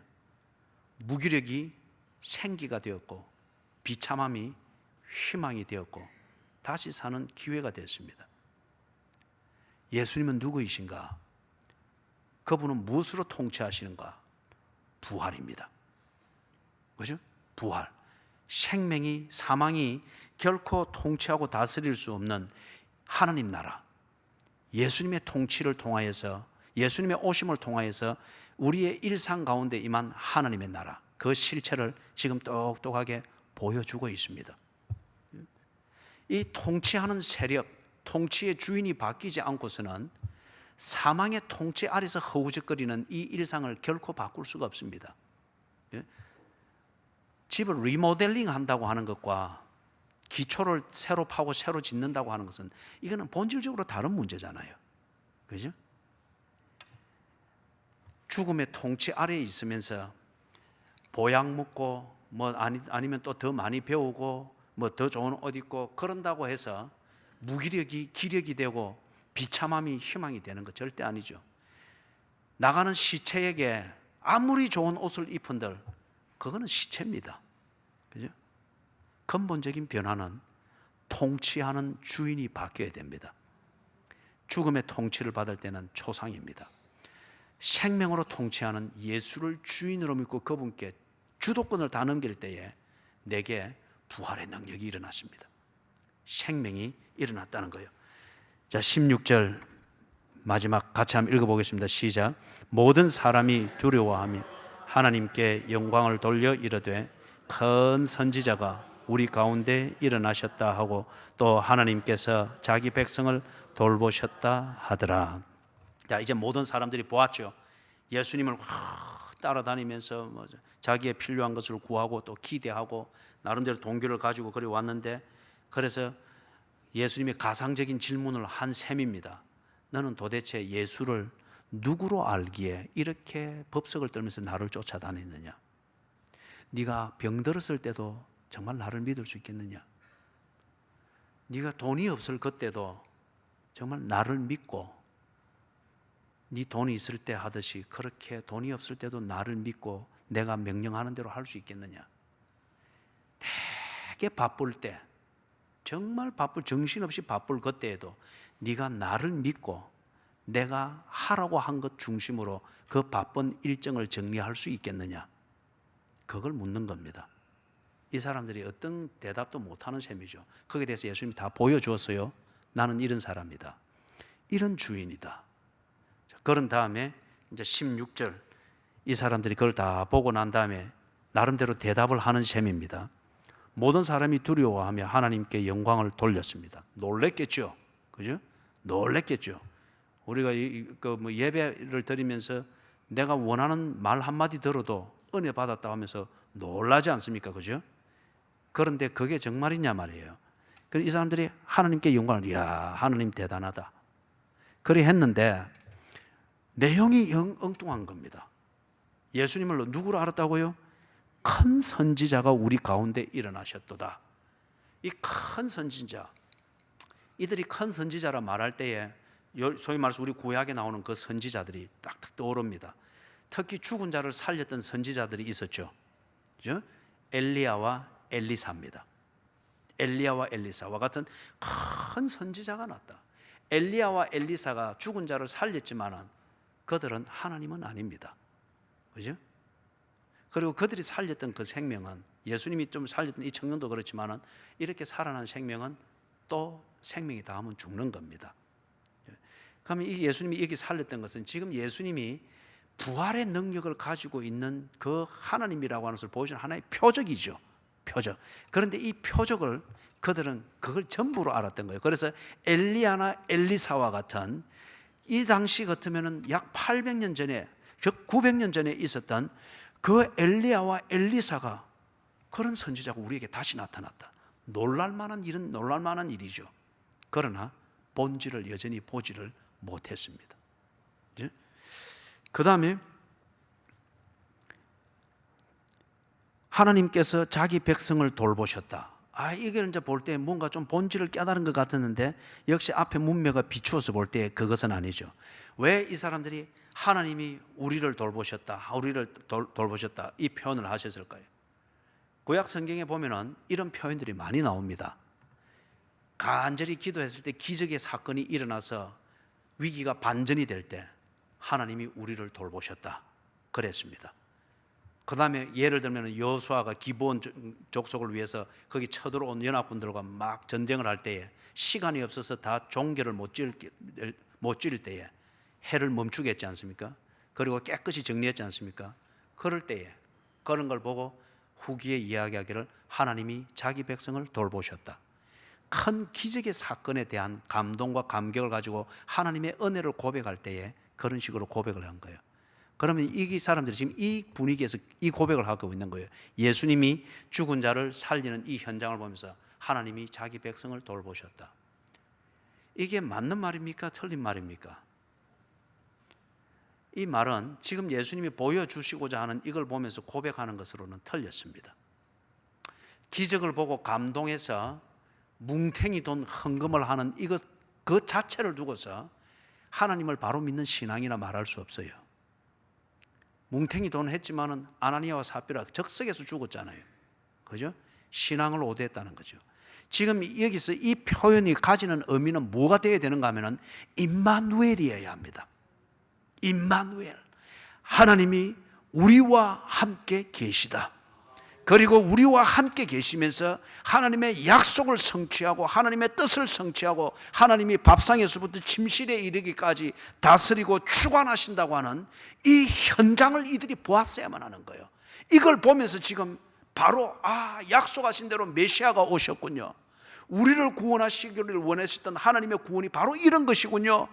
무기력이 생기가 되었고 비참함이 희망이 되었고 다시 사는 기회가 됐습니다. 예수님은 누구이신가? 그분은 무엇으로 통치하시는가? 부활입니다. 그죠? 부활. 생명이, 사망이 결코 통치하고 다스릴 수 없는 하나님 나라, 예수님의 통치를 통하여서, 예수님의 오심을 통하여서 우리의 일상 가운데 임한 하나님의 나라, 그 실체를 지금 똑똑하게 보여주고 있습니다. 이 통치하는 세력, 통치의 주인이 바뀌지 않고서는 사망의 통치 아래서 허우적거리는 이 일상을 결코 바꿀 수가 없습니다. 집을 리모델링 한다고 하는 것과 기초를 새로 파고 새로 짓는다고 하는 것은 이거는 본질적으로 다른 문제잖아요. 그죠? 죽음의 통치 아래에 있으면서 보약 먹고 아니면 또 더 많이 배우고 더 좋은 옷 입고 그런다고 해서 무기력이 기력이 되고 비참함이 희망이 되는 것 절대 아니죠. 나가는 시체에게 아무리 좋은 옷을 입은들 그거는 시체입니다. 그죠? 근본적인 변화는 통치하는 주인이 바뀌어야 됩니다. 죽음의 통치를 받을 때는 초상입니다. 생명으로 통치하는 예수를 주인으로 믿고 그분께 주도권을 다 넘길 때에 내게 부활의 능력이 일어났습니다. 생명이 일어났다는 거예요. 자, 16절 마지막 같이 한번 읽어보겠습니다. 시작. 모든 사람이 두려워하며 하나님께 영광을 돌려 이르되 큰 선지자가 우리 가운데 일어나셨다 하고 또 하나님께서 자기 백성을 돌보셨다 하더라. 자, 이제 모든 사람들이 보았죠. 예수님을 따라다니면서 자기의 필요한 것을 구하고 또 기대하고 나름대로 동기를 가지고 그리 왔는데, 그래서 예수님이 가상적인 질문을 한 셈입니다. 너는 도대체 예수를 누구로 알기에 이렇게 법석을 떨면서 나를 쫓아다녔느냐? 네가 병들었을 때도 정말 나를 믿을 수 있겠느냐? 네가 돈이 없을 그때도 정말 나를 믿고 네 돈이 있을 때 하듯이 그렇게 돈이 없을 때도 나를 믿고 내가 명령하는 대로 할 수 있겠느냐? 되게 바쁠 때, 정말 정신없이 바쁠 그때에도 네가 나를 믿고 내가 하라고 한 것 중심으로 그 바쁜 일정을 정리할 수 있겠느냐? 그걸 묻는 겁니다. 이 사람들이 어떤 대답도 못하는 셈이죠. 거기에 대해서 예수님이 다 보여주었어요. 나는 이런 사람이다, 이런 주인이다. 그런 다음에 이제 16절, 이 사람들이 그걸 다 보고 난 다음에 나름대로 대답을 하는 셈입니다. 모든 사람이 두려워하며 하나님께 영광을 돌렸습니다. 놀랬겠죠, 그죠? 놀랬겠죠. 우리가 예배를 드리면서 내가 원하는 말 한마디 들어도 은혜 받았다 하면서 놀라지 않습니까? 그죠? 그런데 그게 정말이냐 말이에요. 이 사람들이 하나님께 영광을, 이야, 하나님 대단하다, 그리 했는데 내용이 엉뚱한 겁니다. 예수님을 누구로 알았다고요? 큰 선지자가 우리 가운데 일어나셨도다. 이 큰 선지자, 이들이 큰 선지자라 말할 때에 소위 말해서 우리 구약에 나오는 그 선지자들이 딱딱 떠오릅니다. 특히 죽은 자를 살렸던 선지자들이 있었죠. 그죠? 엘리야와 엘리사입니다. 엘리야와 엘리사와 같은 큰 선지자가 났다. 엘리야와 엘리사가 죽은 자를 살렸지만은 그들은 하나님은 아닙니다. 그죠? 그리고 그들이 살렸던 그 생명은, 예수님이 좀 살렸던 이 청년도 그렇지만은 이렇게 살아난 생명은 또 생명이 닿으면 죽는 겁니다. 그러면 이 예수님이 여기 살렸던 것은 지금 예수님이 부활의 능력을 가지고 있는 그 하나님이라고 하는 것을 보여주는 하나의 표적이죠. 표적. 그런데 이 표적을 그들은 그걸 전부로 알았던 거예요. 그래서 엘리야나 엘리사와 같은, 이 당시 같으면은 약 800년 전에, 즉 900년 전에 있었던 그 엘리야와 엘리사가 그런 선지자가 우리에게 다시 나타났다. 놀랄만한 일은 놀랄만한 일이죠. 그러나 본질을 여전히 보지를 못했습니다. 그 다음에 하나님께서 자기 백성을 돌보셨다. 이걸 이제 볼 때 뭔가 좀 본질을 깨달은 것 같았는데 역시 앞에 문맥을 비추어서 볼 때 그것은 아니죠. 왜 이 사람들이 하나님이 우리를 돌보셨다, 우리를 돌보셨다 이 표현을 하셨을까요? 구약 성경에 보면은 이런 표현들이 많이 나옵니다. 간절히 기도했을 때 기적의 사건이 일어나서 위기가 반전이 될 때 하나님이 우리를 돌보셨다 그랬습니다. 그 다음에 예를 들면 여호수아가 기브온 족속을 위해서 거기 쳐들어온 연합군들과 막 전쟁을 할 때에 시간이 없어서 다 종교를 못 지을 때에 해를 멈추게 했지 않습니까? 그리고 깨끗이 정리했지 않습니까? 그럴 때에 그런 걸 보고 후기에 이야기하기를 하나님이 자기 백성을 돌보셨다. 큰 기적의 사건에 대한 감동과 감격을 가지고 하나님의 은혜를 고백할 때에 그런 식으로 고백을 한 거예요. 그러면 이 사람들이 지금 이 분위기에서 이 고백을 하고 있는 거예요. 예수님이 죽은 자를 살리는 이 현장을 보면서 하나님이 자기 백성을 돌보셨다. 이게 맞는 말입니까? 틀린 말입니까? 이 말은 지금 예수님이 보여주시고자 하는 이걸 보면서 고백하는 것으로는 틀렸습니다. 기적을 보고 감동해서 뭉탱이 돈 헌금을 하는 이것 그 자체를 두고서 하나님을 바로 믿는 신앙이나 말할 수 없어요. 뭉탱이 돈 했지만은 아나니아와 삽비라 적석에서 죽었잖아요. 그죠? 신앙을 오대했다는 거죠. 지금 여기서 이 표현이 가지는 의미는 뭐가 되어야 되는가 하면은 임마누엘이어야 합니다. 임마누엘, 하나님이 우리와 함께 계시다. 그리고 우리와 함께 계시면서 하나님의 약속을 성취하고 하나님의 뜻을 성취하고 하나님이 밥상에서부터 침실에 이르기까지 다스리고 주관하신다고 하는 이 현장을 이들이 보았어야만 하는 거예요. 이걸 보면서 지금 바로 약속하신 대로 메시아가 오셨군요. 우리를 구원하시기를 원하셨던 하나님의 구원이 바로 이런 것이군요.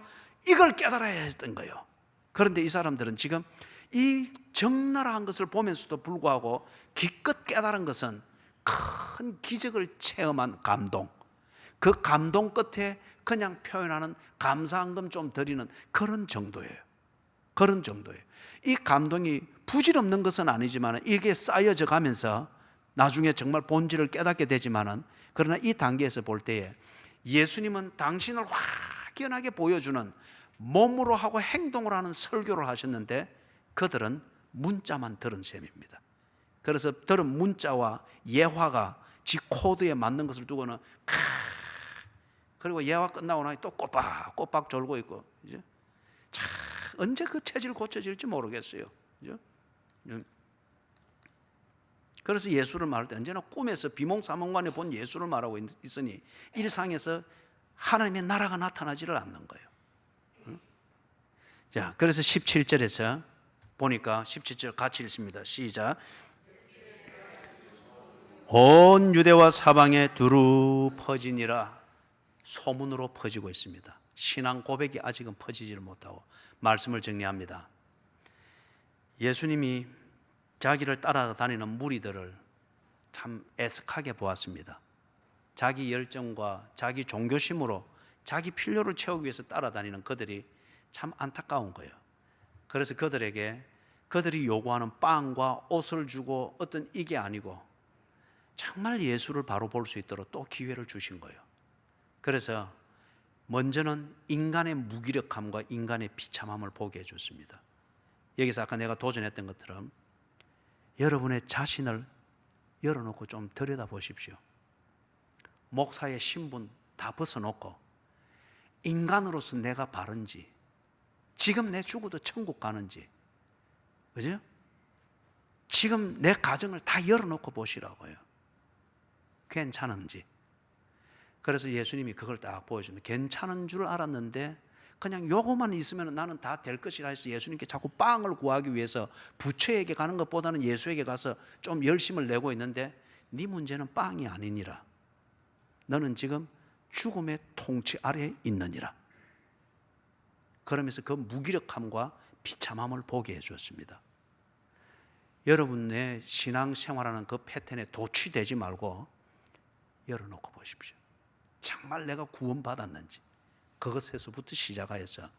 이걸 깨달아야 했던 거예요. 그런데 이 사람들은 지금 이 적나라한 것을 보면서도 불구하고 기껏 깨달은 것은 큰 기적을 체험한 감동, 그 감동 끝에 그냥 표현하는 감사한금 좀 드리는 그런 정도예요. 그런 정도예요. 이 감동이 부질없는 것은 아니지만 이게 쌓여져 가면서 나중에 정말 본질을 깨닫게 되지만은, 그러나 이 단계에서 볼 때에 예수님은 당신을 확연하게 보여주는 몸으로 하고 행동을 하는 설교를 하셨는데 그들은 문자만 들은 셈입니다. 그래서 들은 문자와 예화가 지 코드에 맞는 것을 두고는 그리고 예화 끝나고 나니 또 꼬박꼬박 졸고 있고, 이제 언제 그 체질 고쳐질지 모르겠어요. 그죠? 그래서 예수를 말할 때 언제나 꿈에서 비몽사몽간에 본 예수를 말하고 있으니 일상에서 하나님의 나라가 나타나지를 않는 거예요. 자, 그래서 17절에서 보니까 17절 같이 읽습니다. 시작. 온 유대와 사방에 두루 퍼지니라. 소문으로 퍼지고 있습니다. 신앙 고백이 아직은 퍼지지를 못하고 말씀을 정리합니다. 예수님이 자기를 따라다니는 무리들을 참 애석하게 보았습니다. 자기 열정과 자기 종교심으로 자기 필요를 채우기 위해서 따라다니는 그들이 참 안타까운 거예요. 그래서 그들이 요구하는 빵과 옷을 주고 어떤 이게 아니고 정말 예수를 바로 볼 수 있도록 또 기회를 주신 거예요. 그래서 먼저는 인간의 무기력함과 인간의 비참함을 보게 해줬습니다. 여기서 아까 내가 도전했던 것처럼 여러분의 자신을 열어놓고 좀 들여다보십시오. 목사의 신분 다 벗어놓고 인간으로서 내가 바른지, 지금 내 죽어도 천국 가는지, 그죠? 지금 내 가정을 다 열어놓고 보시라고요. 괜찮은지. 그래서 예수님이 그걸 딱 보여줍니다. 괜찮은 줄 알았는데 그냥 요거만 있으면 나는 다 될 것이라 해서 예수님께 자꾸 빵을 구하기 위해서 부처에게 가는 것보다는 예수에게 가서 좀 열심을 내고 있는데 네 문제는 빵이 아니니라. 너는 지금 죽음의 통치 아래에 있느니라. 그러면서 그 무기력함과 비참함을 보게 해주었습니다. 여러분의 신앙생활하는 그 패턴에 도취되지 말고 열어놓고 보십시오. 정말 내가 구원받았는지 그것에서부터 시작하여서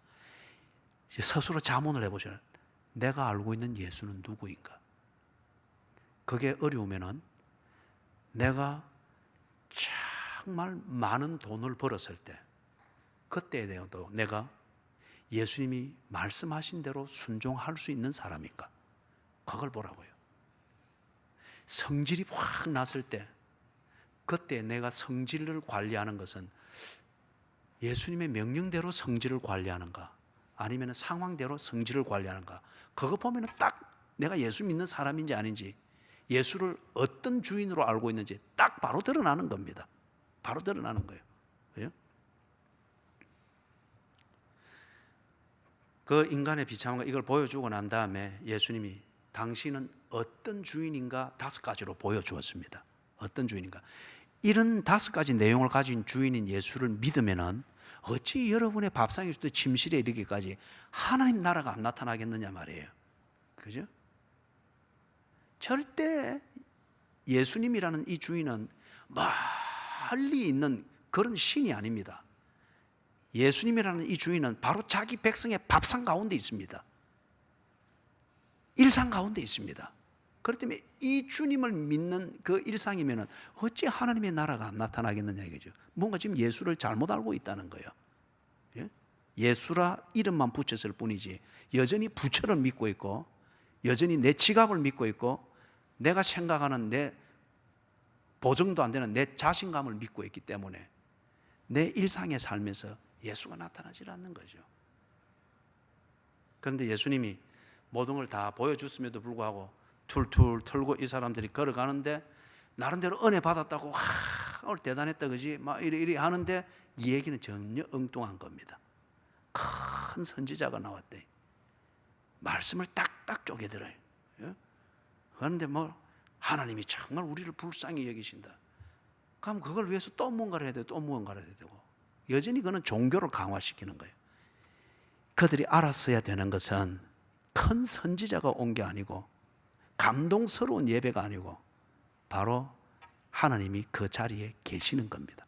스스로 자문을 해보셔요. 내가 알고 있는 예수는 누구인가? 그게 어려우면은 내가 정말 많은 돈을 벌었을 때 그때에 대해서도 내가 예수님이 말씀하신 대로 순종할 수 있는 사람인가? 그걸 보라고요. 성질이 확 났을 때 그때 내가 성질을 관리하는 것은 예수님의 명령대로 성질을 관리하는가? 아니면 상황대로 성질을 관리하는가? 그거 보면 딱 내가 예수 믿는 사람인지 아닌지, 예수를 어떤 주인으로 알고 있는지 딱 바로 드러나는 겁니다. 바로 드러나는 거예요. 그죠? 그 인간의 비참함과 이걸 보여주고 난 다음에 예수님이 당신은 어떤 주인인가 5가지로 보여주었습니다. 어떤 주인인가? 이런 5가지 내용을 가진 주인인 예수를 믿으면은 어찌 여러분의 밥상에서도 침실에 이르기까지 하나님 나라가 안 나타나겠느냐 말이에요. 그죠? 절대 예수님이라는 이 주인은 멀리 있는 그런 신이 아닙니다. 예수님이라는 이 주인은 바로 자기 백성의 밥상 가운데 있습니다. 일상 가운데 있습니다. 그렇기 때문에 이 주님을 믿는 그 일상이면 어찌 하나님의 나라가 안 나타나겠느냐 이거죠. 뭔가 지금 예수를 잘못 알고 있다는 거예요. 예? 예수라 이름만 붙였을 뿐이지 여전히 부처를 믿고 있고 여전히 내 지갑을 믿고 있고 내가 생각하는 내 보정도 안 되는 내 자신감을 믿고 있기 때문에 내 일상의 삶에서 예수가 나타나지 않는 거죠. 그런데 예수님이 모든 걸 다 보여줬음에도 불구하고 툴툴 털고 이 사람들이 걸어가는데 나름대로 은혜 받았다고 오늘 대단했다 그지? 막 이리 하는데 이 얘기는 전혀 엉뚱한 겁니다. 큰 선지자가 나왔대. 말씀을 딱딱 쪼개들어요. 그런데 뭐 하나님이 정말 우리를 불쌍히 여기신다. 그럼 그걸 위해서 또 뭔가를 해야 되고 또 무언가를 해야 되고 여전히 그는 종교를 강화시키는 거예요. 그들이 알았어야 되는 것은 큰 선지자가 온 게 아니고 감동스러운 예배가 아니고 바로 하나님이 그 자리에 계시는 겁니다.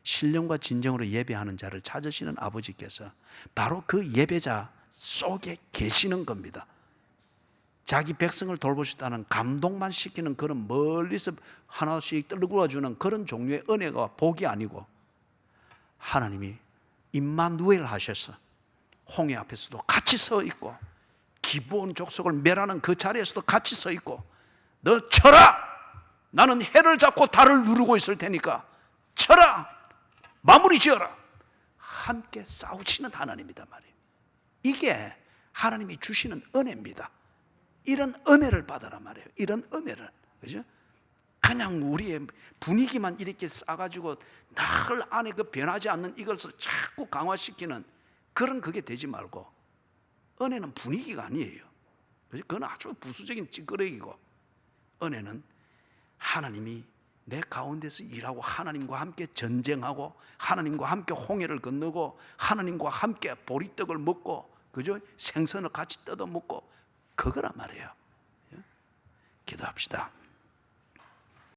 신령과 진정으로 예배하는 자를 찾으시는 아버지께서 바로 그 예배자 속에 계시는 겁니다. 자기 백성을 돌보시다는 감동만 시키는 그런 멀리서 하나씩 떨구어주는 그런 종류의 은혜가 복이 아니고 하나님이 임마누엘 하셔서 홍해 앞에서도 같이 서 있고 기브온 족속을 멸하는 그 자리에서도 같이 서 있고 너 쳐라! 나는 해를 잡고 달을 누르고 있을 테니까 쳐라! 마무리 지어라! 함께 싸우시는 하나님이다 말이에요. 이게 하나님이 주시는 은혜입니다. 이런 은혜를 받아라 말이에요. 이런 은혜를. 그죠? 그냥 우리의 분위기만 이렇게 싸가지고 늘 안에 그 변하지 않는 이것을 자꾸 강화시키는 그런 그게 되지 말고, 은혜는 분위기가 아니에요. 그건 아주 부수적인 찌끄레기고, 은혜는 하나님이 내 가운데서 일하고 하나님과 함께 전쟁하고 하나님과 함께 홍해를 건너고 하나님과 함께 보리떡을 먹고, 그죠? 생선을 같이 뜯어 먹고, 그거란 말이에요. 기도합시다.